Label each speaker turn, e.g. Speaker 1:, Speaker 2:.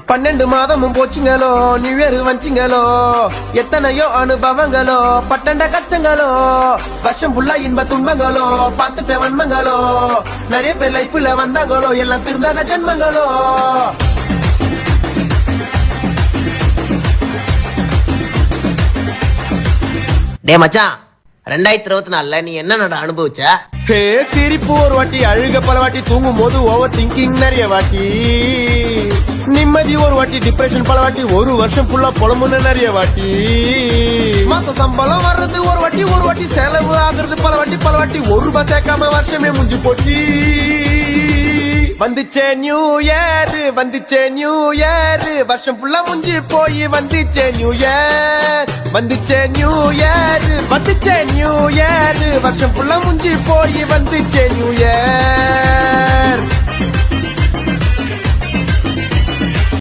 Speaker 1: 12 மாதமும் போச்சுங்களோ new year வச்சிங்களோ எத்தனையோ அனுபவங்களோ பட்டண்ட கஷ்டங்களோ வருஷம் ஃபுல்லா இன்ப துன்பங்களோ பார்த்துட்ட வன்மங்களோ நிறைய பேர் லைஃப்ல வந்தாங்களோ எல்லாம் திருந்தாத ஜென்மங்களோ
Speaker 2: டே மச்சான் 2024 நீ என்ன அனுபவிச்ச?
Speaker 1: ஹே சிரிப்பு ஒரு வாட்டி அழுக பல வாட்டி தூங்கும் போது ஓவர் திங்கிங் நிறைய வாட்டி நிம்மதி ஒரு வாட்டி டிப்ரெஷன் பல வாட்டி ஒரு வருஷம் ஃபுல்லா புலம்புன்னு நிறைய வாட்டி மாச சம்பளம் வர்றது ஒரு வாட்டி செலவு ஆகுறது பல வாட்டி ஒரு ரூபாய் சேர்க்காம வருஷமே முடிஞ்சு போச்சு வந்துச்சே நியூ இயர் வருஷம் ஃபுல்லா முடிஞ்சு போய் வந்துச்சே நியூ இயர் வருஷம் ஃபுல்லா முடிஞ்சு போய் வந்துச்சே நியூ இயர்